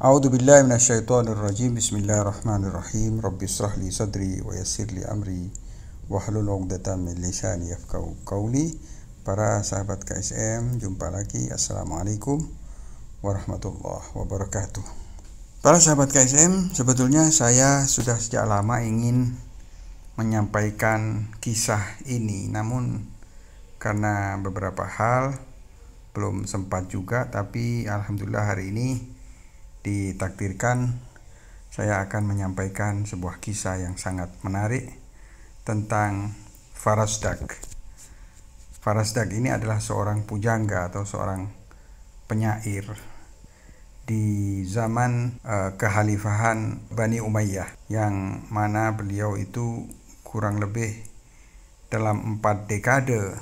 A'udzu billahi minasyaitonir rajim. Bismillahirrahmanirrahim. Rabbi shrah li sadri wa yassir li amri wahlul 'uqdatam min lisani yafqahu qawli. Para sahabat KSM, jumpa lagi. Assalamualaikum warahmatullahi wabarakatuh. Para sahabat KSM, sebetulnya saya sudah sejak lama ingin menyampaikan kisah ini, namun karena beberapa hal belum sempat juga, tapi alhamdulillah hari ini ditakdirkan saya akan menyampaikan sebuah kisah yang sangat menarik tentang Farasdak. Farasdak ini adalah seorang pujangga atau seorang penyair di zaman kekhalifahan Bani Umayyah, yang mana beliau itu kurang lebih dalam 4 dekade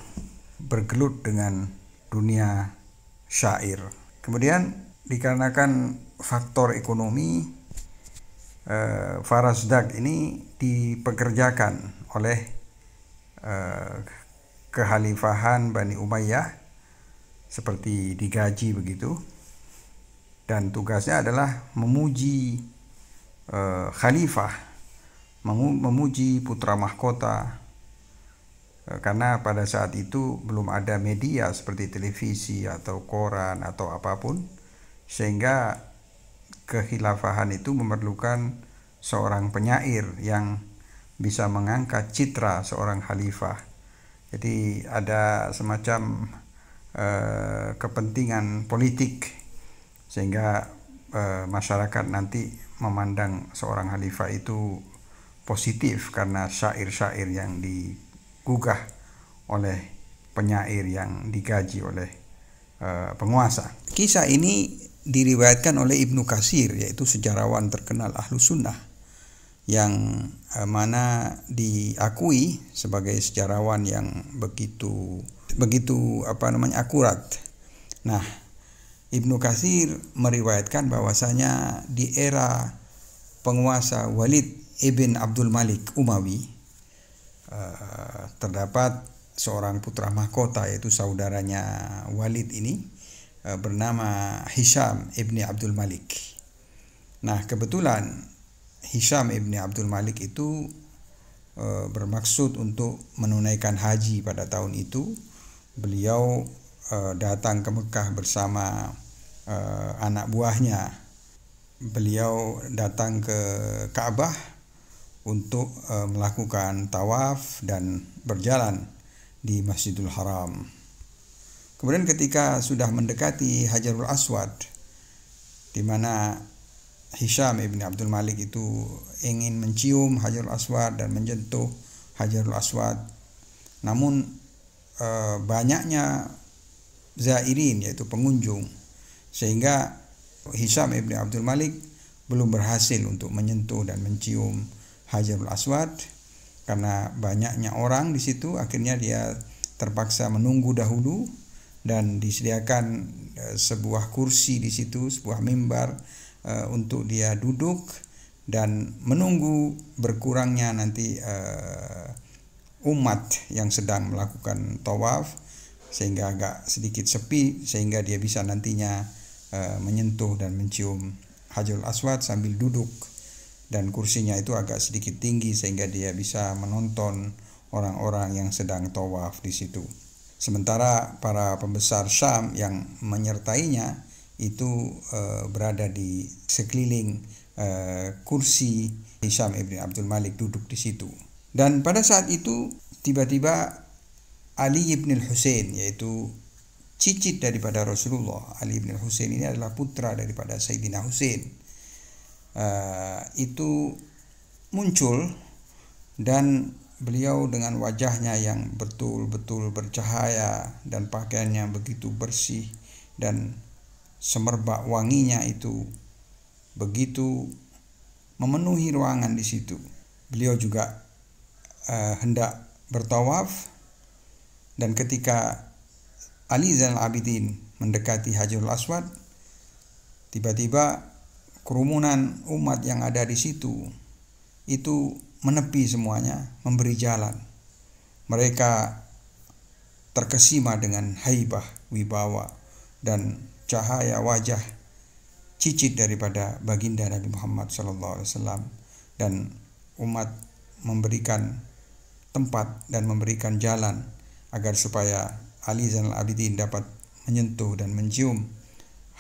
bergelut dengan dunia syair. Kemudian dikarenakan faktor ekonomi, Farasdak ini dipekerjakan oleh kekhalifahan Bani Umayyah seperti digaji begitu, dan tugasnya adalah memuji khalifah, memuji putra mahkota, karena pada saat itu belum ada media seperti televisi atau koran atau apapun, sehingga kekhilafahan itu memerlukan seorang penyair yang bisa mengangkat citra seorang khalifah. Jadi ada semacam kepentingan politik, sehingga masyarakat nanti memandang seorang khalifah itu positif karena syair-syair yang digugah oleh penyair yang digaji oleh penguasa. Kisah ini diriwayatkan oleh Ibnu Katsir, yaitu sejarawan terkenal Ahlus Sunnah, yang mana diakui sebagai sejarawan yang begitu akurat. Nah, Ibnu Katsir meriwayatkan bahwasanya di era penguasa Walid ibn Abdul Malik Umawi, terdapat seorang putra mahkota, yaitu saudaranya Walid ini, bernama Hisham ibni Abdul Malik. Nah, kebetulan Hisham ibni Abdul Malik itu bermaksud untuk menunaikan haji pada tahun itu. Beliau datang ke Mekah bersama anak buahnya. Beliau datang ke Ka'bah untuk melakukan tawaf dan berjalan di Masjidil Haram. Kemudian ketika sudah mendekati Hajarul Aswad, di mana Hisham ibn Abdul Malik itu ingin mencium Hajarul Aswad dan menyentuh Hajarul Aswad, namun banyaknya zairin, yaitu pengunjung, sehingga Hisham ibn Abdul Malik belum berhasil untuk menyentuh dan mencium Hajarul Aswad. Karena banyaknya orang di situ, akhirnya dia terpaksa menunggu dahulu, dan disediakan sebuah kursi di situ, sebuah mimbar untuk dia duduk dan menunggu berkurangnya nanti umat yang sedang melakukan tawaf, sehingga agak sedikit sepi, sehingga dia bisa nantinya menyentuh dan mencium Hajarul Aswad sambil duduk, dan kursinya itu agak sedikit tinggi sehingga dia bisa menonton orang-orang yang sedang tawaf di situ. Sementara para pembesar Syam yang menyertainya itu berada di sekeliling kursi Hisham ibn Abdul Malik duduk di situ. Dan pada saat itu tiba-tiba Ali ibn Husain, yaitu cicit daripada Rasulullah. Ali ibn Husain ini adalah putra daripada Sayyidina Husain. Itu muncul, dan beliau dengan wajahnya yang betul-betul bercahaya dan pakaiannya begitu bersih dan semerbak wanginya itu begitu memenuhi ruangan di situ. Beliau juga hendak bertawaf, dan ketika Ali Zainal Abidin mendekati Hajarul Aswad, tiba-tiba kerumunan umat yang ada di situ itu menepi semuanya, memberi jalan. Mereka terkesima dengan haibah, wibawa, dan cahaya wajah cicit daripada baginda Nabi Muhammad SAW, dan umat memberikan tempat dan memberikan jalan agar supaya Ali Zainal Abidin dapat menyentuh dan mencium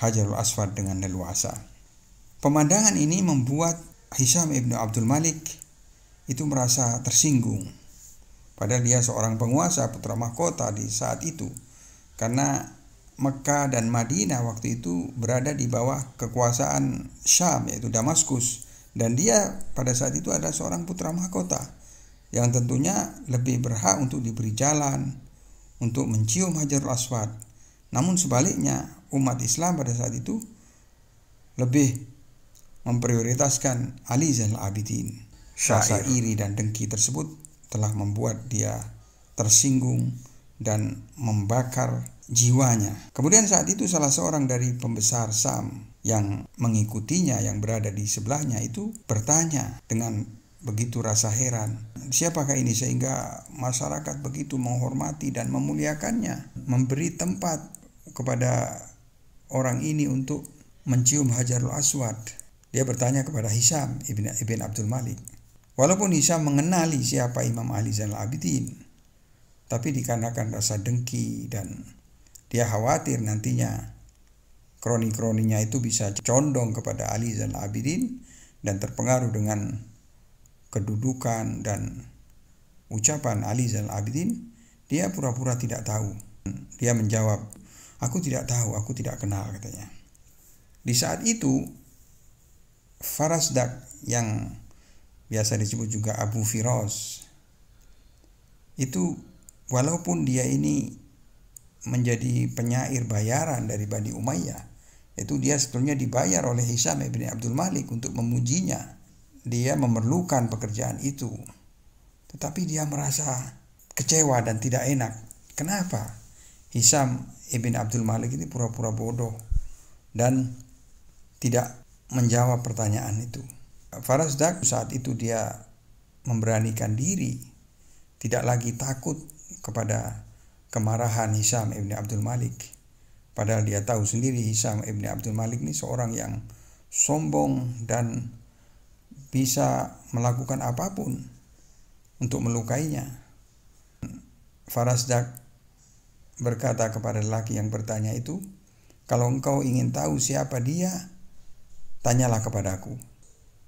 Hajarul Aswad dengan leluasa. Pemandangan ini membuat Hisham ibn Abdul Malik itu merasa tersinggung, padahal dia seorang penguasa, putra mahkota di saat itu, karena Mekah dan Madinah waktu itu berada di bawah kekuasaan Syam, yaitu Damaskus, dan dia pada saat itu adalah seorang putra mahkota yang tentunya lebih berhak untuk diberi jalan untuk mencium Hajarul Aswad. Namun sebaliknya, umat Islam pada saat itu lebih memprioritaskan Ali Zainal Abidin. Rasa iri dan dengki tersebut telah membuat dia tersinggung dan membakar jiwanya. Kemudian saat itu salah seorang dari pembesar Sam yang mengikutinya, yang berada di sebelahnya itu bertanya dengan begitu rasa heran, siapakah ini sehingga masyarakat begitu menghormati dan memuliakannya, memberi tempat kepada orang ini untuk mencium Hajarul Aswad. Dia bertanya kepada Hisham ibn Abdul Malik. Walaupun Hisham mengenali siapa Imam Ali Zainal Abidin, tapi dikarenakan rasa dengki dan dia khawatir nantinya kroni-kroninya itu bisa condong kepada Ali Zainal Abidin dan terpengaruh dengan kedudukan dan ucapan Ali Zainal Abidin, dia pura-pura tidak tahu. Dia menjawab, "Aku tidak tahu, aku tidak kenal," katanya. Di saat itu Farasdak, yang biasa disebut juga Abu Firas, itu walaupun dia ini menjadi penyair bayaran dari Bani Umayyah, itu dia sebetulnya dibayar oleh Hisham ibn Abdul Malik untuk memujinya. Dia memerlukan pekerjaan itu, tetapi dia merasa kecewa dan tidak enak. Kenapa? Hisham ibn Abdul Malik ini pura-pura bodoh dan tidak menjawab pertanyaan itu. Farasdak saat itu dia memberanikan diri, tidak lagi takut kepada kemarahan Hisham ibn Abdul Malik. Padahal dia tahu sendiri Hisham ibn Abdul Malik ini seorang yang sombong dan bisa melakukan apapun untuk melukainya. Farasdak berkata kepada lelaki yang bertanya itu, "Kalau engkau ingin tahu siapa dia, tanyalah kepadaku.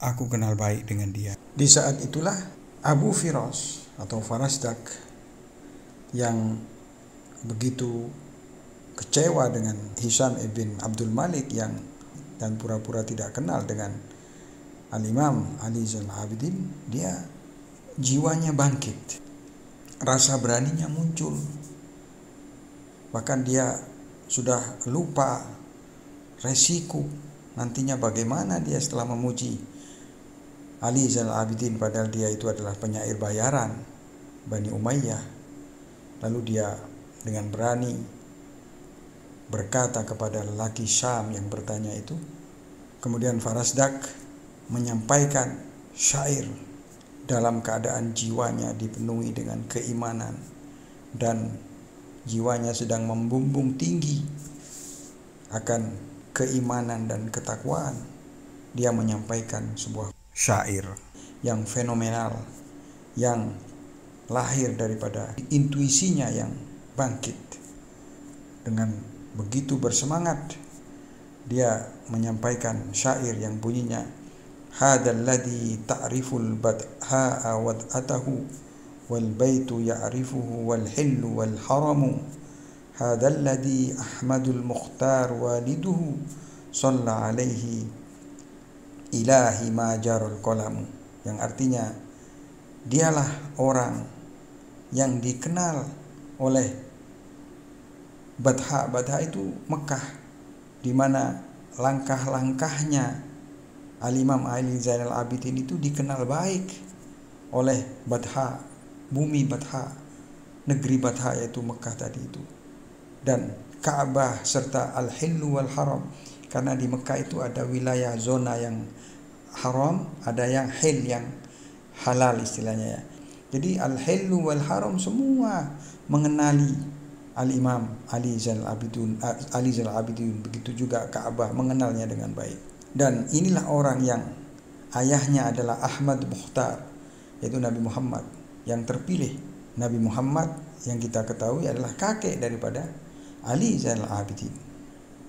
Aku kenal baik dengan dia." Di saat itulah Abu Firas atau Farasdak yang begitu kecewa dengan Hisham ibn Abdul Malik dan pura-pura tidak kenal dengan Al-Imam Ali Zainal Abidin, dia jiwanya bangkit, rasa beraninya muncul. Bahkan dia sudah lupa resiko nantinya bagaimana dia setelah memuji Ali Zainal Abidin, padahal dia itu adalah penyair bayaran Bani Umayyah. Lalu dia dengan berani berkata kepada lelaki Syam yang bertanya itu. Kemudian Farasdak menyampaikan syair dalam keadaan jiwanya dipenuhi dengan keimanan dan jiwanya sedang membumbung tinggi akan keimanan dan ketakwaan. Dia menyampaikan sebuah syair yang fenomenal, yang lahir daripada intuisinya yang bangkit. Dengan begitu bersemangat, dia menyampaikan syair yang bunyinya, "Hadzal ladzi ta'riful badha'a wad'atahu wal baitu ya'rifuhu wal hillu wal haramu. Hadzal ladzi Ahmadul Mukhtar waliduhu shalla alaihi ilahi ma jarul qalamu." Yang artinya, dialah orang yang dikenal oleh Badha. Badha itu Mekah, di mana langkah-langkahnya Al-Imam Ali Zainal Abidin itu dikenal baik oleh Badha, bumi Badha, negeri Badha yaitu Mekah tadi itu, dan Ka'bah serta Al-Hillu wal Haram, karena di Mekah itu ada wilayah zona yang haram, ada yang hil, yang halal istilahnya ya. Jadi Al-Hillu wal Haram semua mengenali Al-Imam Ali Zainal Abidin, begitu juga Ka'bah mengenalnya dengan baik. Dan inilah orang yang ayahnya adalah Ahmad Mukhtar, yaitu Nabi Muhammad yang terpilih. Nabi Muhammad yang kita ketahui adalah kakek daripada Ali Zainal Abidin.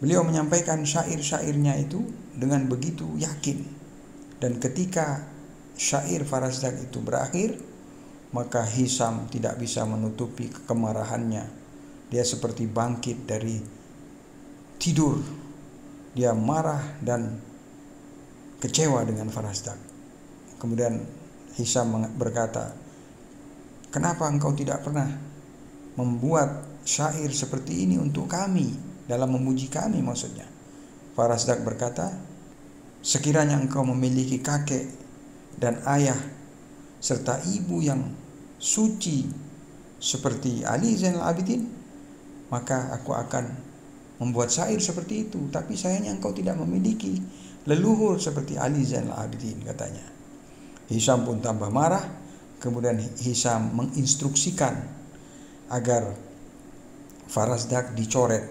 Beliau menyampaikan syair-syairnya itu dengan begitu yakin. Dan ketika syair Farazdak itu berakhir, maka Hisam tidak bisa menutupi kemarahannya. Dia seperti bangkit dari tidur. Dia marah dan kecewa dengan Farazdak. Kemudian Hisam berkata, "Kenapa engkau tidak pernah membuat syair seperti ini untuk kami, dalam memuji kami maksudnya?" Farazdak berkata, "Sekiranya engkau memiliki kakek dan ayah serta ibu yang suci seperti Ali Zainal Abidin, maka aku akan membuat syair seperti itu. Tapi sayangnya engkau tidak memiliki leluhur seperti Ali Zainal Abidin," katanya. Hisam pun tambah marah. Kemudian Hisam menginstruksikan agar Farazdak dicoret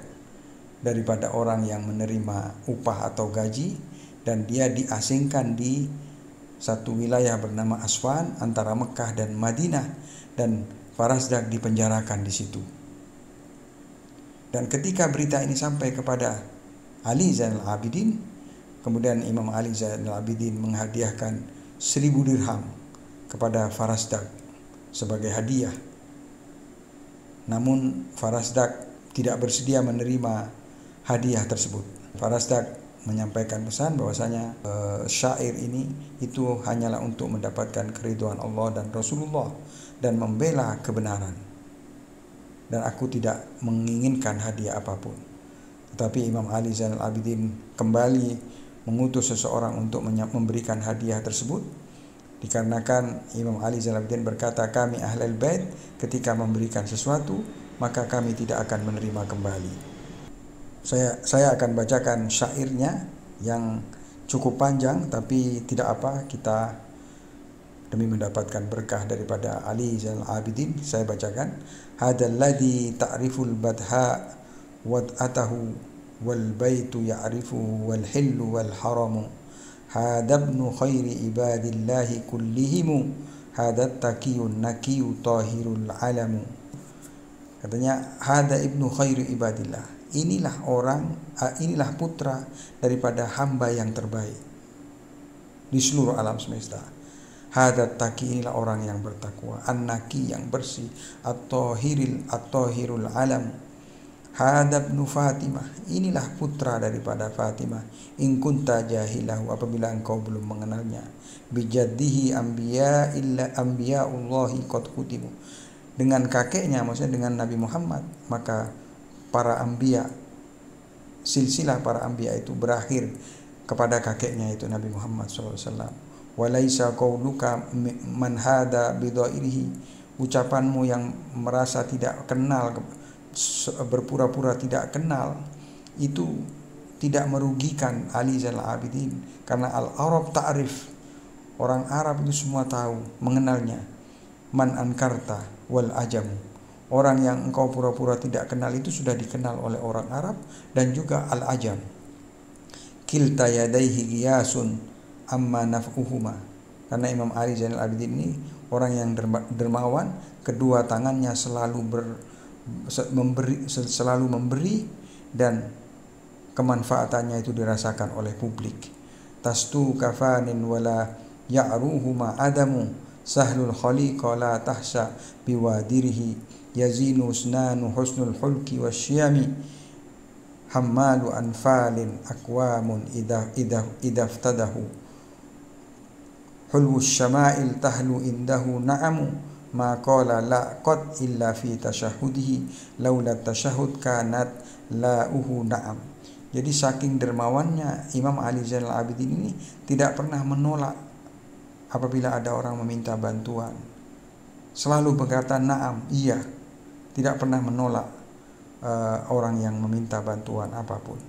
daripada orang yang menerima upah atau gaji, dan dia diasingkan di satu wilayah bernama Aswan antara Mekah dan Madinah, dan Farazdak dipenjarakan di situ. Dan ketika berita ini sampai kepada Ali Zainal Abidin, kemudian Imam Ali Zainal Abidin menghadiahkan 1000 dirham kepada Farazdak sebagai hadiah. Namun Farazdak tidak bersedia menerima hadiah tersebut. Farazdak menyampaikan pesan bahwasanya syair ini itu hanyalah untuk mendapatkan keridhaan Allah dan Rasulullah dan membela kebenaran. Dan aku tidak menginginkan hadiah apapun. Tetapi Imam Ali Zainal Abidin kembali mengutus seseorang untuk memberikan hadiah tersebut, dikarenakan Imam Ali Zainal Abidin berkata, "Kami Ahlul Bait ketika memberikan sesuatu maka kami tidak akan menerima kembali." Saya akan bacakan syairnya yang cukup panjang, tapi tidak apa, kita demi mendapatkan berkah daripada Ali Zainal Abidin, saya bacakan. "Hadzal ladzi ta'riful badha wad'atahu wal baitu ya'rifuhu wal hillu wal haramu. Hadza ibnu khairi ibadillahi kullihim. Hadza taqiyun naqiyu tahirul alamu." Katanya, hadza ibnu khairi ibadillah. Inilah putra daripada hamba yang terbaik di seluruh alam semesta. Hadza taqi, inilah orang yang bertakwa. An-naqi, yang bersih. At-tahirul alam. Hadza ibnu Fatimah, inilah putra daripada Fatimah. In kunta jahilahu, apabila engkau belum mengenalnya. Bijaddihi anbiya'ullahi qad kutimu, dengan kakeknya, maksudnya dengan Nabi Muhammad, maka para anbiya, silsilah para anbiya itu berakhir kepada kakeknya, itu Nabi Muhammad SAW. Walaisa qauluka man hada bidairihi, ucapanmu yang merasa tidak kenal, berpura-pura tidak kenal, itu tidak merugikan Ali Zainal Abidin, karena al-Arab ta'rif, orang Arab itu semua tahu, mengenalnya. Man ankarta wal ajamu, orang yang engkau pura-pura tidak kenal itu sudah dikenal oleh orang Arab dan juga al-ajam. Kilta yadaihi giyasun amma naf'uhuma, karena Imam Ali Zainal Abidin ini orang yang dermawan, kedua tangannya selalu memberi dan kemanfaatannya itu dirasakan oleh publik. Tastu kafanin wala ya'ruhuma adamu, sahlul khaliqa la tahsa biwadirihi, yazinu usnanu husnul hulki wasyami, hammalu anfalin akwamun idaftadahu, hulwu syama'il tahlu indahu na'amu, ma qala la qad illa fi tasyahudihi, laula tasyahud kanat la'uhu na'am. Jadi saking dermawannya Imam Ali Zainal Abidin ini tidak pernah menolak apabila ada orang meminta bantuan. Selalu berkata na'am, iya. Tidak pernah menolak orang yang meminta bantuan apapun.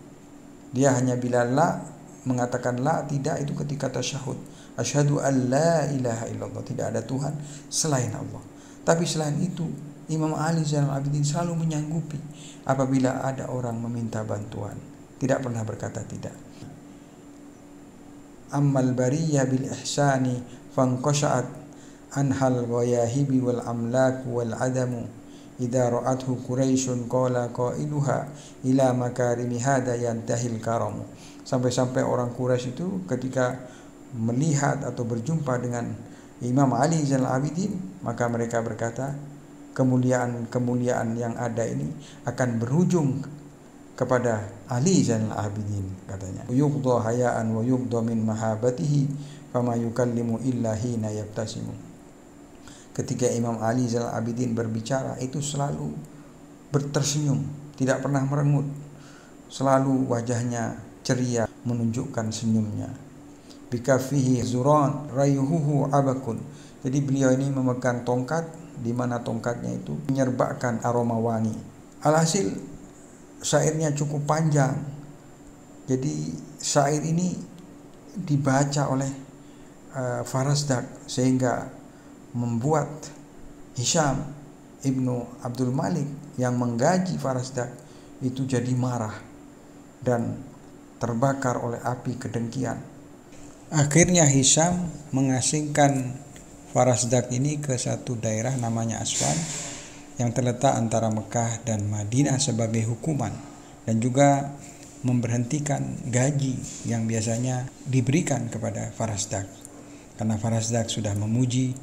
Dia hanya bila la, mengatakan la, tidak, itu ketika tasyahud. Asyhadu an la ilaha illallah, tidak ada Tuhan selain Allah. Tapi selain itu Imam Ali Zainal Abidin selalu menyanggupi apabila ada orang meminta bantuan, tidak pernah berkata tidak. ammal bariyah bil ihsani fanqasha'at anhal ghayahibi wal amlak wal adamu idza ra'athu quraisyun qala qailuha ila makarimi hada yantahil karamu. Sampai-sampai orang Quraisy itu ketika melihat atau berjumpa dengan Imam Ali Zainal Abidin, maka mereka berkata, kemuliaan yang ada ini akan berujung kepada Ali Zainal Abidin, katanya. Yuqda hayaan wa yuqda min mahabatihi fama yukallimu illa hina yabtasimu. Ketika Imam Ali Zainal Abidin berbicara itu selalu tersenyum, tidak pernah merengut. Selalu wajahnya ceria, menunjukkan senyumnya. Bikafihi zuran rayuhu abakun. Jadi beliau ini memegang tongkat, di mana tongkatnya itu menyerbakkan aroma wangi. Alhasil syairnya cukup panjang. Jadi syair ini dibaca oleh Farazdak sehingga membuat Hisham ibnu Abdul Malik yang menggaji Farazdak itu jadi marah dan terbakar oleh api kedengkian. Akhirnya Hisham mengasingkan Farazdak ini ke satu daerah namanya Aswan yang terletak antara Mekah dan Madinah sebagai hukuman, dan juga memberhentikan gaji yang biasanya diberikan kepada Farazdak karena Farazdak sudah memuji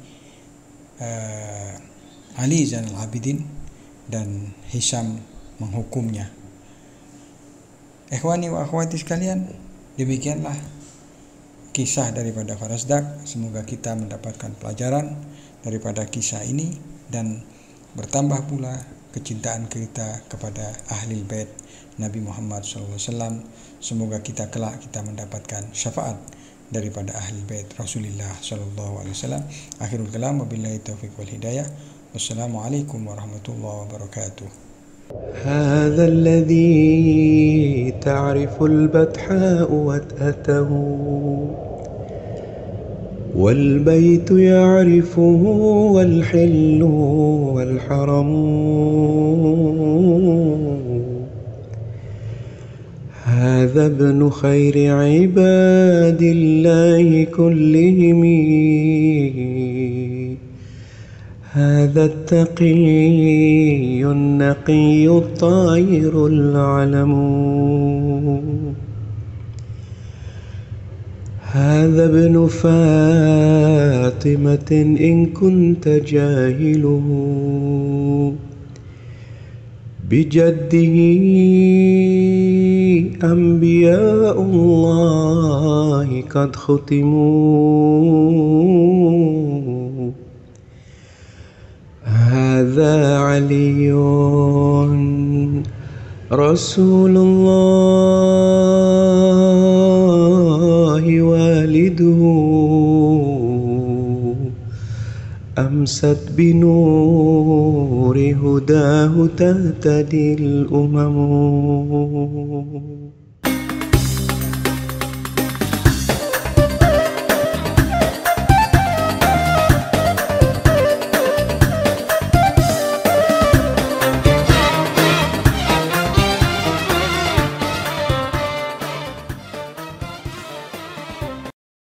Ali Zainal Abidin dan Hisham menghukumnya. Ikhwani wa akhwati sekalian, demikianlah kisah daripada Farazdak. Semoga kita mendapatkan pelajaran daripada kisah ini dan bertambah pula kecintaan kita kepada Ahlul Bait Nabi Muhammad SAW. Semoga kita kelak kita mendapatkan syafaat daripada Ahlul Bait Rasulullah SAW. Akhirul kalam, wabillahi taufiq wal hidayah. Wassalamualaikum warahmatullahi wabarakatuh. هذا الذي تعرف البتحاء وتأته والبيت يعرفه والحل والحرم هذا ابن خير عباد الله كلهم هذا التقي النقي الطاهر العلم هذا ابن فاطمة إن كنت جاهله بجده أنبياء الله قد ختموا هذا علي رسول الله والده أمست بنور هداه تهتدي الأمم